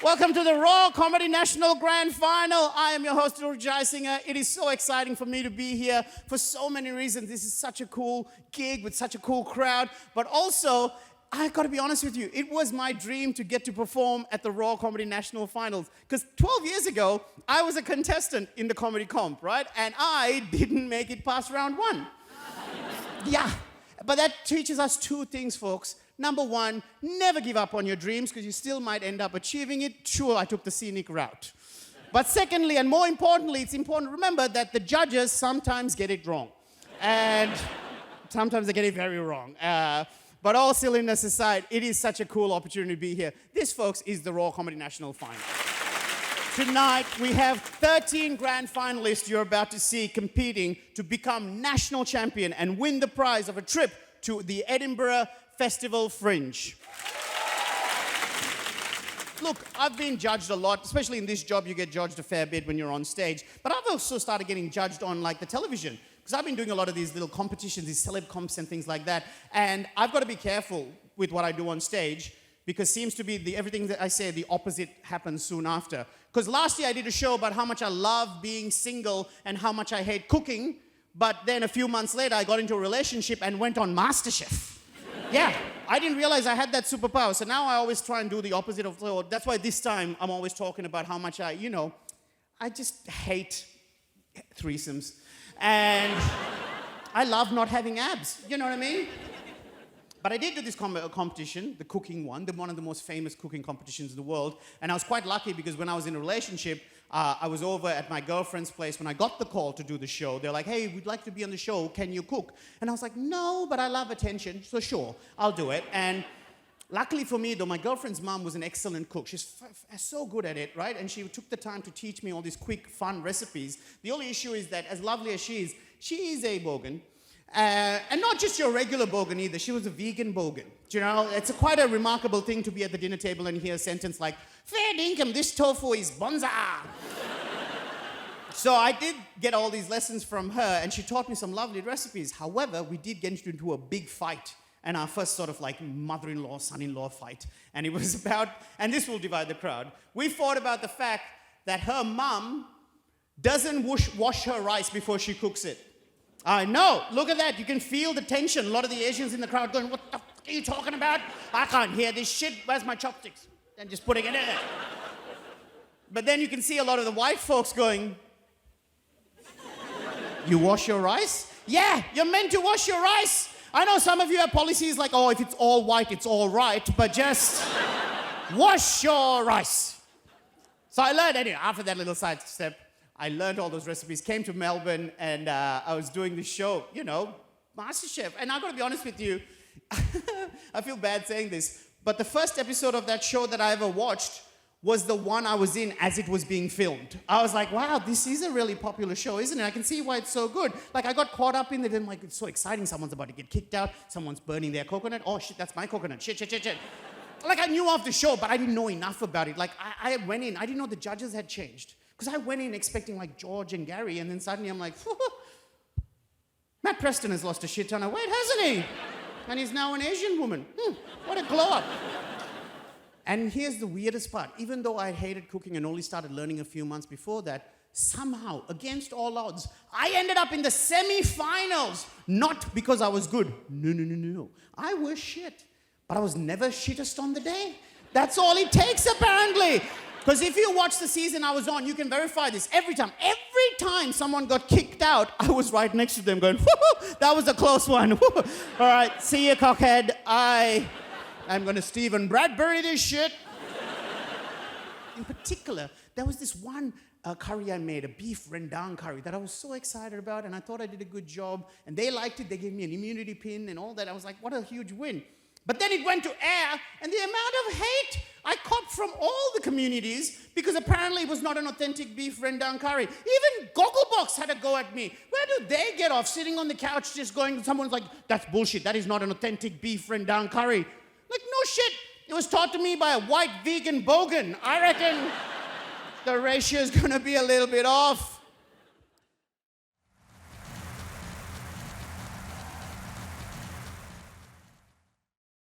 Welcome to the Raw Comedy National Grand Final. I am your host, Dilruk Jayasinha. It is so exciting for me to be here for so many reasons. This is such a cool gig with such a cool crowd. But also, I've got to be honest with you, it was my dream to get to perform at the Raw Comedy National Finals. Because 12 years ago, I was a contestant in the comedy comp, right? And I didn't make it past round one. Yeah, but that teaches us two things, folks. Number one, never give up on your dreams because you still might end up achieving it. Sure, I took the scenic route. But secondly, and more importantly, it's important to remember that the judges sometimes get it wrong. And sometimes they get it very wrong. But all silliness aside, it is such a cool opportunity to be here. This, folks, is the Raw Comedy National Final. Tonight, we have 13 grand finalists you're about to see competing to become national champion and win the prize of a trip to the Edinburgh Festival Fringe. Look, I've been judged a lot, especially in this job, you get judged a fair bit when you're on stage. But I've also started getting judged on like the television. Because I've been doing a lot of these little competitions, these celeb comps and things like that. And I've got to be careful with what I do on stage because seems to be everything that I say, the opposite happens soon after. Because last year I did a show about how much I love being single and how much I hate cooking. But then a few months later, I got into a relationship and went on MasterChef. Yeah, I didn't realize I had that superpower. So now I always try and do the opposite of that. That's why this time I'm always talking about how much I just hate threesomes. And I love not having abs. You know what I mean? But I did do this competition, the cooking one of the most famous cooking competitions in the world. And I was quite lucky because when I was in a relationship, I was over at my girlfriend's place when I got the call to do the show. They're like, hey, we'd like to be on the show. Can you cook? And I was like, no, but I love attention. So sure, I'll do it. And luckily for me, though, my girlfriend's mom was an excellent cook. She's so good at it, right? And she took the time to teach me all these quick, fun recipes. The only issue is that as lovely as she is a bogan. And not just your regular bogan either. She was a vegan bogan. Do you know, it's quite a remarkable thing to be at the dinner table and hear a sentence like, fair dinkum, this tofu is bonza. So I did get all these lessons from her, and she taught me some lovely recipes. However, we did get into a big fight, and our first sort of like mother-in-law, son-in-law fight. And it was about, and this will divide the crowd, we fought about the fact that her mum doesn't wash her rice before she cooks it. I know. Look at that. You can feel the tension. A lot of the Asians in the crowd going, what the fuck are you talking about? I can't hear this shit. Where's my chopsticks? And just putting it in. But then you can see a lot of the white folks going, you wash your rice? Yeah, you're meant to wash your rice. I know some of you have policies like, oh, if it's all white, it's all right. But just wash your rice. So I learned, anyway, after that little sidestep, I learned all those recipes, came to Melbourne, and I was doing this show, MasterChef. And I've got to be honest with you, I feel bad saying this, but the first episode of that show that I ever watched was the one I was in as it was being filmed. I was like, wow, this is a really popular show, isn't it? I can see why it's so good. Like, I got caught up in it, and like, it's so exciting. Someone's about to get kicked out. Someone's burning their coconut. Oh, shit, that's my coconut. Shit. Like, I knew of the show, but I didn't know enough about it. Like, I went in. I didn't know the judges had changed. Because I went in expecting like George and Gary, and then suddenly I'm like, Matt Preston has lost a shit ton of weight, hasn't he? And he's now an Asian woman. What a glow up. And here's the weirdest part. Even though I hated cooking and only started learning a few months before that, somehow, against all odds, I ended up in the semi-finals. Not because I was good. No. I was shit. But I was never shittest on the day. That's all it takes, apparently. Because if you watch the season I was on, you can verify this. Every time someone got kicked out, I was right next to them going, whoo, that was a close one. All right, see you, cockhead. I'm going to Stephen Bradbury this shit. In particular, there was this one curry I made, a beef rendang curry, that I was so excited about, and I thought I did a good job, and they liked it. They gave me an immunity pin and all that. I was like, what a huge win. But then it went to air, and the amount of hate I copped from all the communities because apparently it was not an authentic beef rendang curry. Even Gogglebox had a go at me. Where do they get off sitting on the couch just going, someone's like, that's bullshit, that is not an authentic beef rendang curry. Like, no shit. It was taught to me by a white vegan bogan. I reckon the ratio is going to be a little bit off.